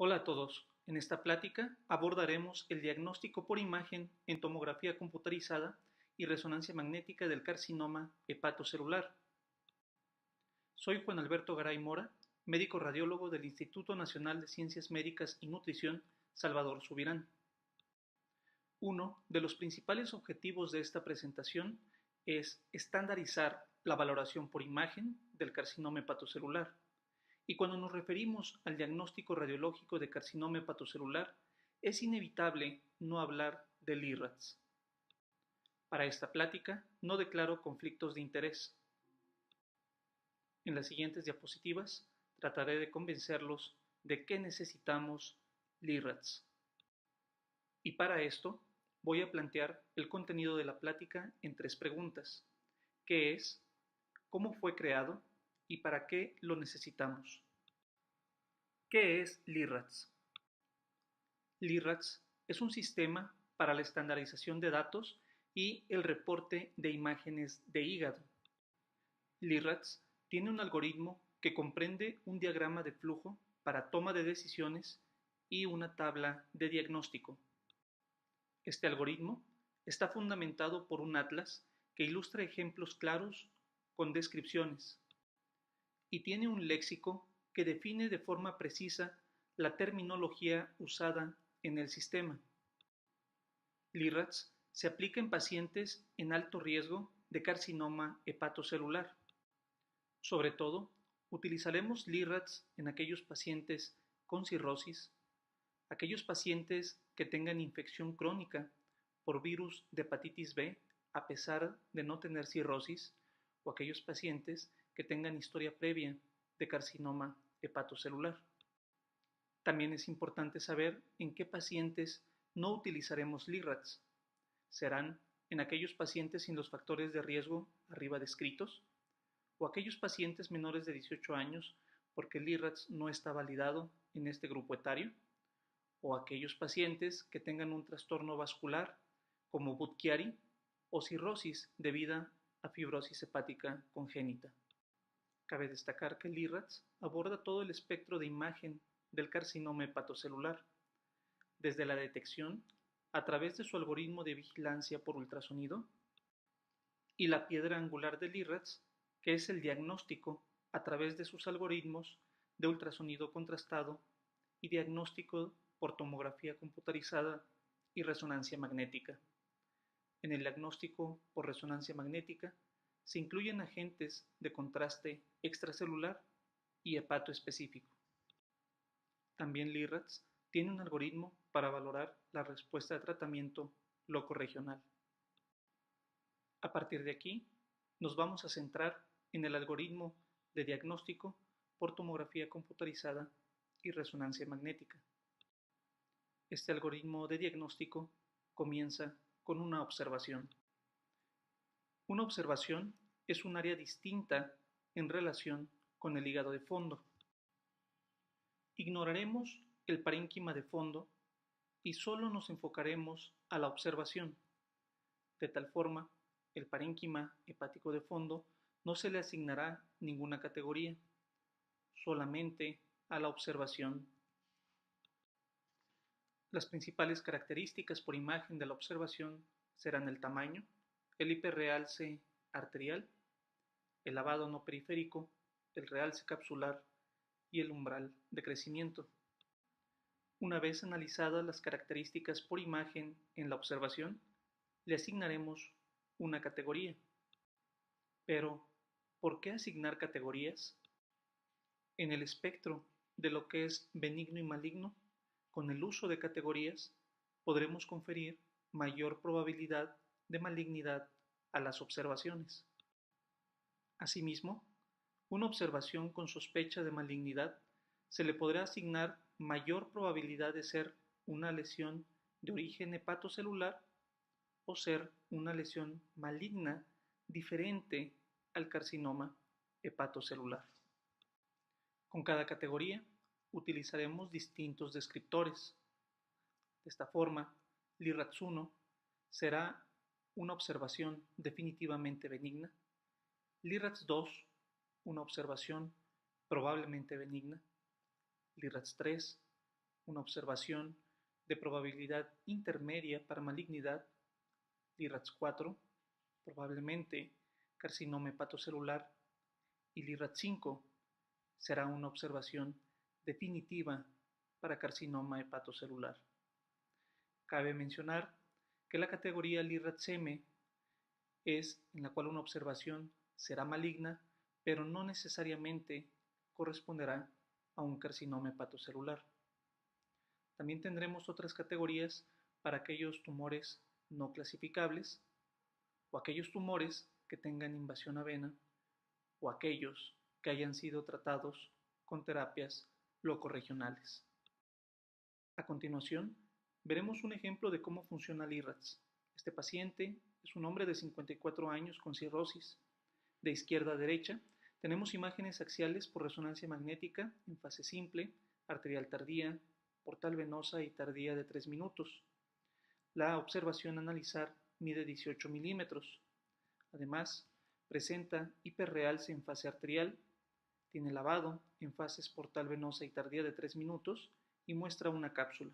Hola a todos. En esta plática abordaremos el diagnóstico por imagen en tomografía computarizada y resonancia magnética del carcinoma hepatocelular. Soy Juan Alberto Garay Mora, médico radiólogo del Instituto Nacional de Ciencias Médicas y Nutrición Salvador Subirán. Uno de los principales objetivos de esta presentación es estandarizar la valoración por imagen del carcinoma hepatocelular. Y cuando nos referimos al diagnóstico radiológico de carcinoma hepatocelular, es inevitable no hablar del IRADS. Para esta plática no declaro conflictos de interés. En las siguientes diapositivas trataré de convencerlos de que necesitamos LIRADS. Y para esto voy a plantear el contenido de la plática en 3 preguntas, que es, ¿cómo fue creado y para qué lo necesitamos? ¿Qué es LIRADS? LIRADS es un sistema para la estandarización de datos y el reporte de imágenes de hígado. LIRADS tiene un algoritmo que comprende un diagrama de flujo para toma de decisiones y una tabla de diagnóstico. Este algoritmo está fundamentado por un atlas que ilustra ejemplos claros con descripciones y tiene un léxico que define de forma precisa la terminología usada en el sistema. LIRADS se aplica en pacientes en alto riesgo de carcinoma hepatocelular. Sobre todo, utilizaremos LIRADS en aquellos pacientes con cirrosis, aquellos pacientes que tengan infección crónica por virus de hepatitis B a pesar de no tener cirrosis, o aquellos pacientes que tengan historia previa de carcinoma hepatocelular. También es importante saber en qué pacientes no utilizaremos LIRADS. Serán en aquellos pacientes sin los factores de riesgo arriba descritos, o aquellos pacientes menores de 18 años porque el LIRADS no está validado en este grupo etario, o aquellos pacientes que tengan un trastorno vascular como Budd-Chiari o cirrosis debida a fibrosis hepática congénita. Cabe destacar que el LIRADS aborda todo el espectro de imagen del carcinoma hepatocelular, desde la detección a través de su algoritmo de vigilancia por ultrasonido y la piedra angular del LIRADS, que es el diagnóstico a través de sus algoritmos de ultrasonido contrastado y diagnóstico por tomografía computarizada y resonancia magnética. En el diagnóstico por resonancia magnética se incluyen agentes de contraste extracelular y hepatoespecífico. También LIRADS tiene un algoritmo para valorar la respuesta de tratamiento locorregional. A partir de aquí, nos vamos a centrar en el algoritmo de diagnóstico por tomografía computarizada y resonancia magnética. Este algoritmo de diagnóstico comienza con una observación. Una observación es un área distinta en relación con el hígado de fondo. Ignoraremos el parénquima de fondo y solo nos enfocaremos a la observación. De tal forma, el parénquima hepático de fondo no se le asignará ninguna categoría, solamente a la observación. Las principales características por imagen de la observación serán el tamaño, el hiperrealce arterial, el lavado no periférico, el realce capsular y el umbral de crecimiento. Una vez analizadas las características por imagen en la observación, le asignaremos una categoría. Pero, ¿por qué asignar categorías? En el espectro de lo que es benigno y maligno, con el uso de categorías, podremos conferir mayor probabilidad de malignidad a las observaciones. Asimismo, una observación con sospecha de malignidad se le podrá asignar mayor probabilidad de ser una lesión de origen hepatocelular o ser una lesión maligna diferente al carcinoma hepatocelular. Con cada categoría utilizaremos distintos descriptores. De esta forma, LIRADS 1 será una observación definitivamente benigna, LIRADS 2 una observación probablemente benigna, LIRADS 3 una observación de probabilidad intermedia para malignidad, LIRADS 4, probablemente carcinoma hepatocelular, y LIRADS 5 será una observación definitiva para carcinoma hepatocelular. Cabe mencionar que la categoría LIRADS-M es en la cual una observación será maligna, pero no necesariamente corresponderá a un carcinoma hepatocelular. También tendremos otras categorías para aquellos tumores no clasificables o aquellos tumores que tengan invasión a vena o aquellos que hayan sido tratados con terapias locorregionales. A continuación, veremos un ejemplo de cómo funciona LIRADS. Este paciente es un hombre de 54 años con cirrosis. De izquierda a derecha tenemos imágenes axiales por resonancia magnética en fase simple, arterial tardía, portal venosa y tardía de 3 minutos. La observación a analizar mide 18 milímetros. Además, presenta hiperrealce en fase arterial, tiene lavado en fases portal venosa y tardía de 3 minutos y muestra una cápsula.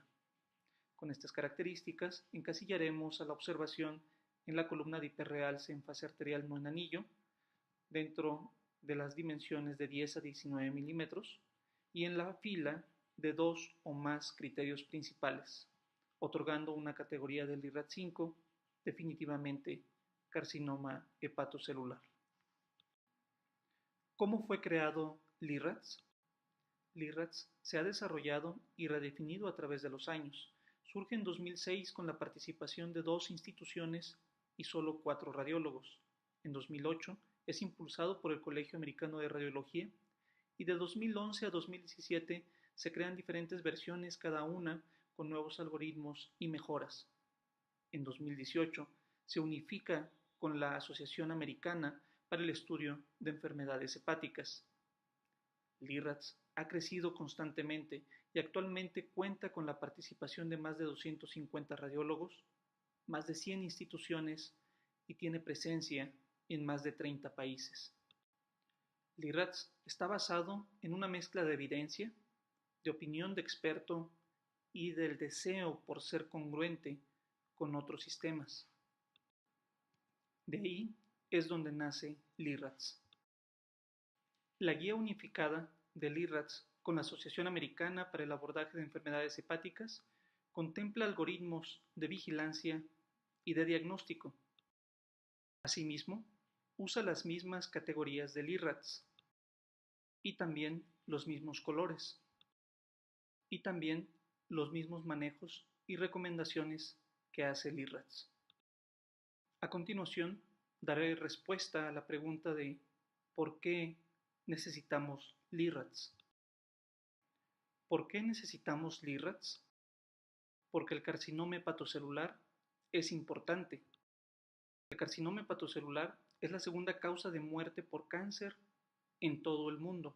Con estas características encasillaremos a la observación en la columna de hiperrealce en fase arterial no en anillo, dentro de las dimensiones de 10 a 19 milímetros, y en la fila de 2 o más criterios principales, otorgando una categoría del LIRADS 5, definitivamente carcinoma hepatocelular. ¿Cómo fue creado LIRADS? LIRADS se ha desarrollado y redefinido a través de los años. Surge en 2006 con la participación de 2 instituciones y solo 4 radiólogos. En 2008 es impulsado por el Colegio Americano de Radiología y de 2011 a 2017 se crean diferentes versiones, cada una con nuevos algoritmos y mejoras. En 2018 se unifica con la Asociación Americana para el Estudio de Enfermedades Hepáticas. LIRADS ha crecido constantemente y actualmente cuenta con la participación de más de 250 radiólogos, más de 100 instituciones y tiene presencia en más de 30 países. LIRADS está basado en una mezcla de evidencia, de opinión de experto y del deseo por ser congruente con otros sistemas. De ahí es donde nace LIRADS. La guía unificada de LIRADS con la Asociación Americana para el Abordaje de Enfermedades Hepáticas contempla algoritmos de vigilancia y de diagnóstico. Asimismo, usa las mismas categorías de LIRADS y también los mismos colores y también los mismos manejos y recomendaciones que hace LIRADS. A continuación, daré respuesta a la pregunta de ¿por qué necesitamos LIRADS? ¿Por qué necesitamos LIRADS? Porque el carcinoma hepatocelular es importante. El carcinoma hepatocelular es la segunda causa de muerte por cáncer en todo el mundo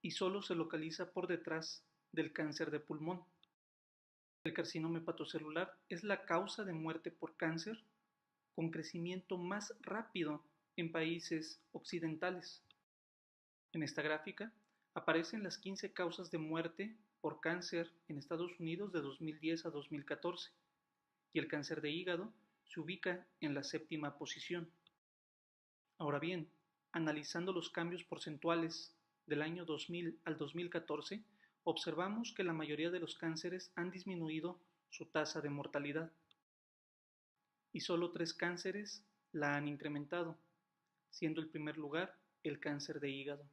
y solo se localiza por detrás del cáncer de pulmón. El carcinoma hepatocelular es la causa de muerte por cáncer con crecimiento más rápido en países occidentales. En esta gráfica aparecen las 15 causas de muerte por cáncer en Estados Unidos de 2010 a 2014 y el cáncer de hígado se ubica en la 7ª posición. Ahora bien, analizando los cambios porcentuales del año 2000 al 2014, observamos que la mayoría de los cánceres han disminuido su tasa de mortalidad y solo 3 cánceres la han incrementado, siendo el primer lugar el cáncer de hígado.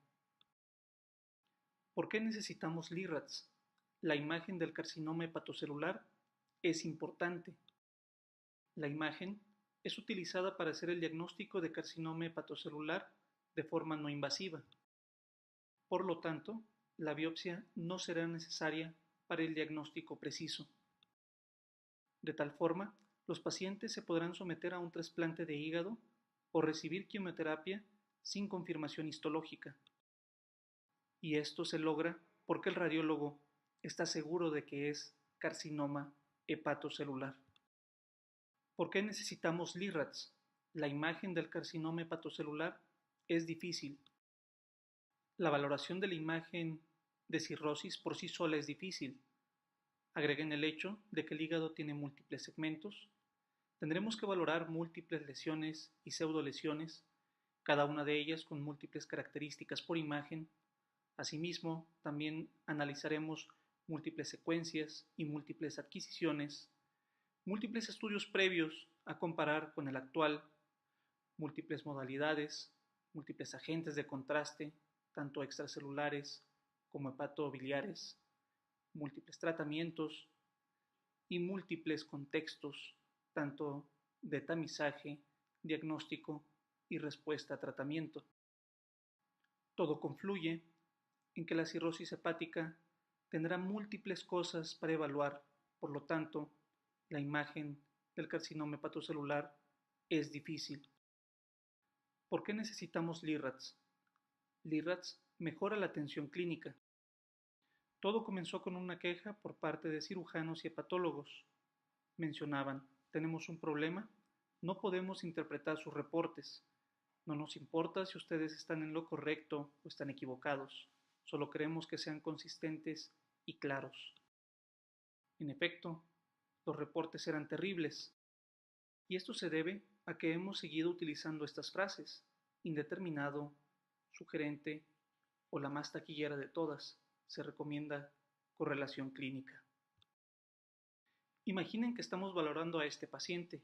¿Por qué necesitamos LIRADS? La imagen del carcinoma hepatocelular es importante. La imagen es utilizada para hacer el diagnóstico de carcinoma hepatocelular de forma no invasiva. Por lo tanto, la biopsia no será necesaria para el diagnóstico preciso. De tal forma, los pacientes se podrán someter a un trasplante de hígado o recibir quimioterapia sin confirmación histológica. Y esto se logra porque el radiólogo está seguro de que es carcinoma hepatocelular. ¿Por qué necesitamos LIRADS? La imagen del carcinoma hepatocelular es difícil. La valoración de la imagen de cirrosis por sí sola es difícil, Agreguen el hecho de que el hígado tiene múltiples segmentos. Tendremos que valorar múltiples lesiones y pseudolesiones, cada una de ellas con múltiples características por imagen. Asimismo, también analizaremos múltiples secuencias y múltiples adquisiciones, múltiples estudios previos a comparar con el actual, múltiples modalidades, múltiples agentes de contraste, tanto extracelulares como hepatobiliares, múltiples tratamientos y múltiples contextos, tanto de tamizaje, diagnóstico y respuesta a tratamiento. Todo confluye en que la cirrosis hepática tendrá múltiples cosas para evaluar, por lo tanto, la imagen del carcinoma hepatocelular es difícil. ¿Por qué necesitamos LIRADS? LIRADS mejora la atención clínica. Todo comenzó con una queja por parte de cirujanos y hepatólogos. Mencionaban, tenemos un problema, no podemos interpretar sus reportes. No nos importa si ustedes están en lo correcto o están equivocados, solo queremos que sean consistentes y claros. En efecto, los reportes eran terribles, y esto se debe a que hemos seguido utilizando estas frases: indeterminado, sugerente o la más taquillera de todas, se recomienda correlación clínica. Imaginen que estamos valorando a este paciente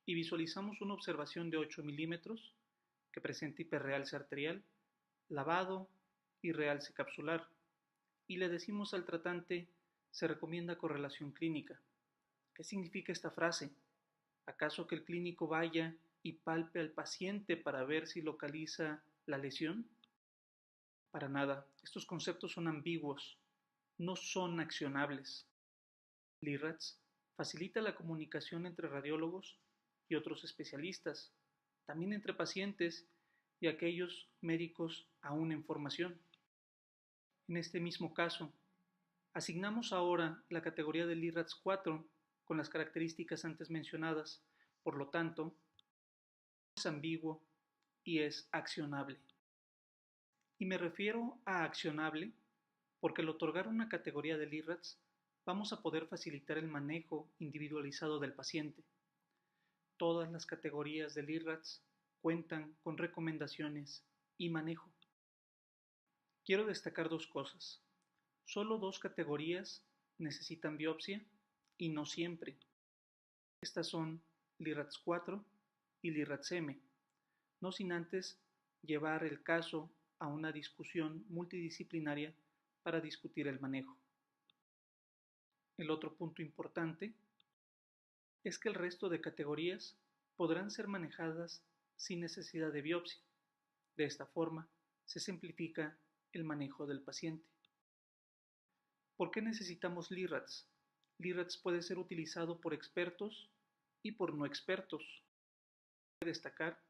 y visualizamos una observación de 8 milímetros que presenta hiperrealce arterial, lavado y realce capsular, y le decimos al tratante: se recomienda correlación clínica. ¿Qué significa esta frase? ¿Acaso que el clínico vaya y palpe al paciente para ver si localiza la lesión? Para nada, estos conceptos son ambiguos, no son accionables. LIRADS facilita la comunicación entre radiólogos y otros especialistas, también entre pacientes y aquellos médicos aún en formación. En este mismo caso, asignamos ahora la categoría de LIRADS 4 con las características antes mencionadas, por lo tanto, es ambiguo y es accionable. Y me refiero a accionable porque al otorgar una categoría de LIRADS vamos a poder facilitar el manejo individualizado del paciente. Todas las categorías de LIRADS cuentan con recomendaciones y manejo. Quiero destacar dos cosas. Solo 2 categorías necesitan biopsia y no siempre. Estas son LIRADS 4 y LIRADS M, no sin antes llevar el caso a una discusión multidisciplinaria para discutir el manejo. El otro punto importante es que el resto de categorías podrán ser manejadas sin necesidad de biopsia. De esta forma, se simplifica el manejo del paciente. ¿Por qué necesitamos LIRADS? LIRADS puede ser utilizado por expertos y por no expertos. Cabe destacar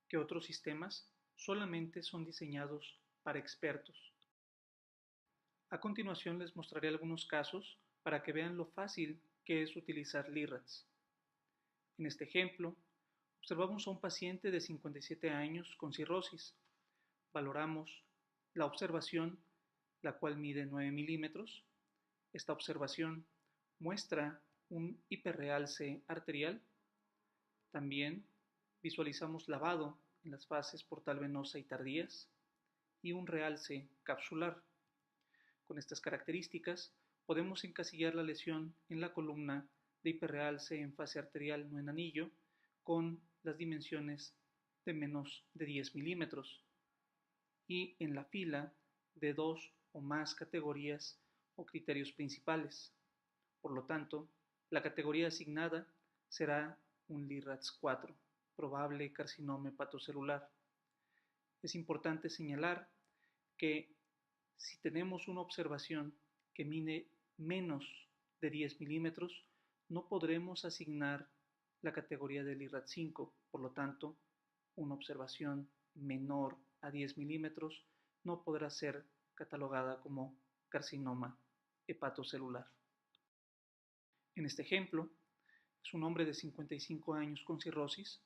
que otros sistemas solamente son diseñados para expertos. A continuación les mostraré algunos casos para que vean lo fácil que es utilizar LIRADS. En este ejemplo, observamos a un paciente de 57 años con cirrosis. Valoramos la observación, la cual mide 9 milímetros. Esta observación muestra un hiperrealce arterial. También visualizamos lavado en las fases portal venosa y tardías y un realce capsular. Con estas características podemos encasillar la lesión en la columna de hiperrealce en fase arterial no en anillo con las dimensiones de menos de 10 milímetros y en la fila de 2 o más categorías o criterios principales. Por lo tanto, la categoría asignada será un LIRADS 4, probable carcinoma hepatocelular. Es importante señalar que si tenemos una observación que mide menos de 10 milímetros, no podremos asignar la categoría de LIRADS 5, por lo tanto, una observación menor a 10 milímetros no podrá ser catalogada como carcinoma hepatocelular. En este ejemplo, es un hombre de 55 años con cirrosis.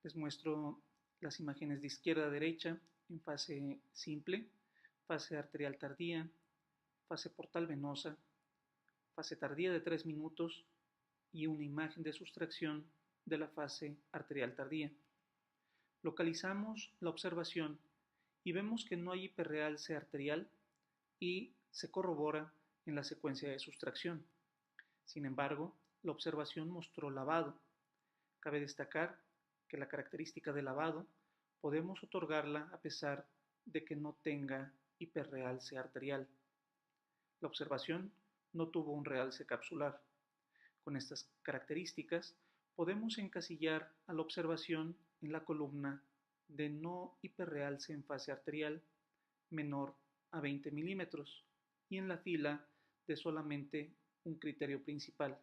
Les muestro las imágenes de izquierda a derecha en fase simple, fase arterial tardía, fase portal venosa, fase tardía de 3 minutos y una imagen de sustracción de la fase arterial tardía. Localizamos la observación y vemos que no hay hiperrealce arterial y se corrobora en la secuencia de sustracción. Sin embargo, la observación mostró lavado. Cabe destacar que la característica de lavado podemos otorgarla a pesar de que no tenga hiperrealce arterial. La observación no tuvo un realce capsular. Con estas características, podemos encasillar a la observación en la columna de no hiperrealce en fase arterial menor a 20 milímetros y en la fila de solamente un criterio principal.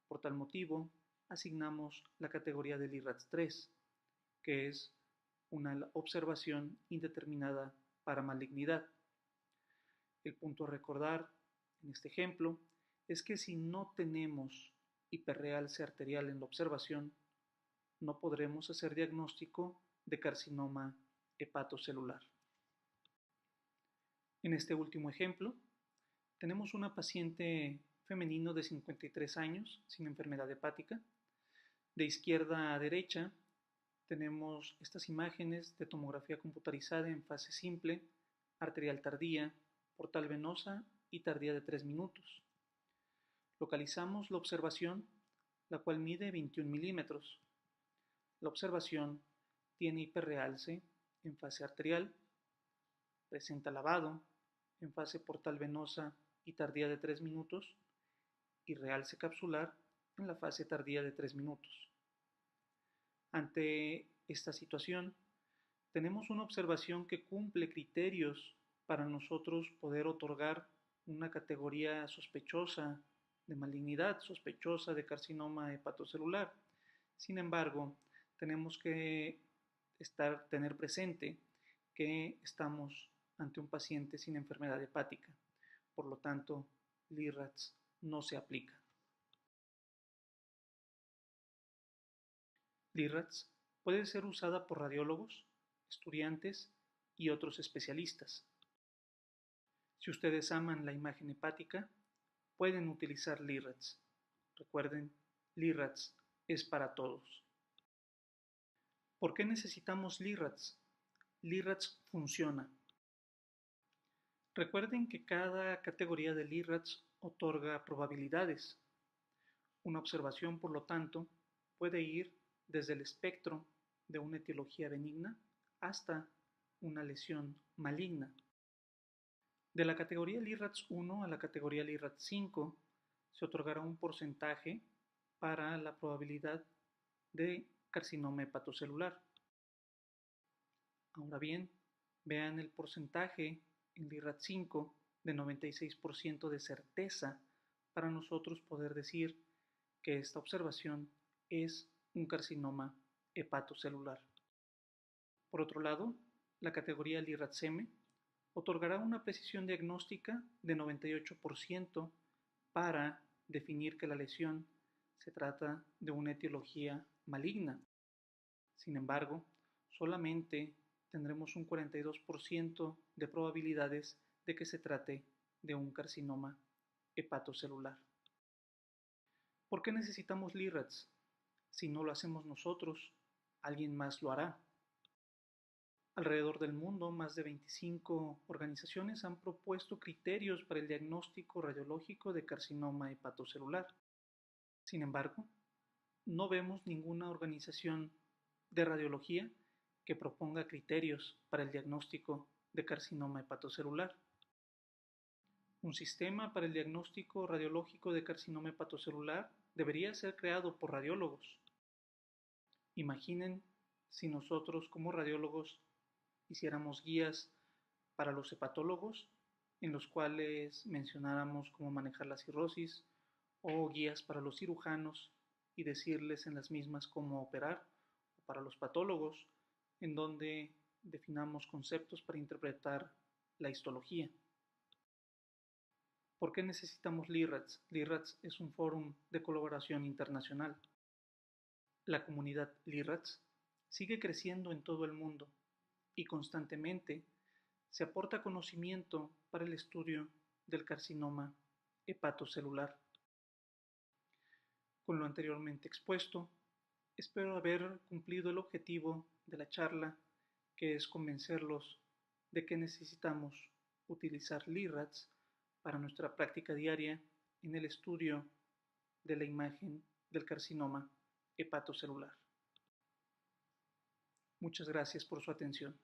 Por tal motivo, asignamos la categoría del IRADS 3, que es una observación indeterminada para malignidad. El punto a recordar en este ejemplo es que si no tenemos hiperrealce arterial en la observación, no podremos hacer diagnóstico de carcinoma hepatocelular. En este último ejemplo, tenemos una paciente femenino de 53 años sin enfermedad hepática. De izquierda a derecha tenemos estas imágenes de tomografía computarizada en fase simple, arterial tardía, portal venosa y tardía de 3 minutos. Localizamos la observación, la cual mide 21 milímetros. La observación tiene hiperrealce en fase arterial, presenta lavado en fase portal venosa y tardía de 3 minutos y realce capsular en la fase tardía de 3 minutos. Ante esta situación, tenemos una observación que cumple criterios para nosotros poder otorgar una categoría sospechosa de malignidad, sospechosa de carcinoma hepatocelular. Sin embargo, tenemos que tener presente que estamos ante un paciente sin enfermedad hepática. Por lo tanto, l'IRADS no se aplica. L'IRADS puede ser usada por radiólogos, estudiantes y otros especialistas. Si ustedes aman la imagen hepática, pueden utilizar l'IRADS. Recuerden, l'IRADS es para todos. ¿Por qué necesitamos l'IRADS? L'IRADS funciona. Recuerden que cada categoría del IRADS otorga probabilidades. Una observación, por lo tanto, puede ir desde el espectro de una etiología benigna hasta una lesión maligna. De la categoría LIRADS 1 a la categoría LIRADS 5 se otorgará un porcentaje para la probabilidad de carcinoma hepatocelular. Ahora bien, vean el porcentaje en LIRADS 5 de 96% de certeza para nosotros poder decir que esta observación es un carcinoma hepatocelular. Por otro lado, la categoría LIRADS-M otorgará una precisión diagnóstica de 98% para definir que la lesión se trata de una etiología maligna. Sin embargo, solamente tendremos un 42% de probabilidades de que se trate de un carcinoma hepatocelular. ¿Por qué necesitamos l'IRADS? Si no lo hacemos nosotros, alguien más lo hará. Alrededor del mundo, más de 25 organizaciones han propuesto criterios para el diagnóstico radiológico de carcinoma hepatocelular. Sin embargo, no vemos ninguna organización de radiología que proponga criterios para el diagnóstico de carcinoma hepatocelular. Un sistema para el diagnóstico radiológico de carcinoma hepatocelular debería ser creado por radiólogos. Imaginen si nosotros como radiólogos hiciéramos guías para los hepatólogos en los cuales mencionáramos cómo manejar la cirrosis o guías para los cirujanos y decirles en las mismas cómo operar, o para los patólogos en donde definamos conceptos para interpretar la histología. ¿Por qué necesitamos l'IRADS? L'IRADS es un fórum de colaboración internacional. La comunidad l'IRADS sigue creciendo en todo el mundo y constantemente se aporta conocimiento para el estudio del carcinoma hepatocelular. Con lo anteriormente expuesto, espero haber cumplido el objetivo de la charla, que es convencerlos de que necesitamos utilizar LIRADS para nuestra práctica diaria en el estudio de la imagen del carcinoma hepatocelular. Muchas gracias por su atención.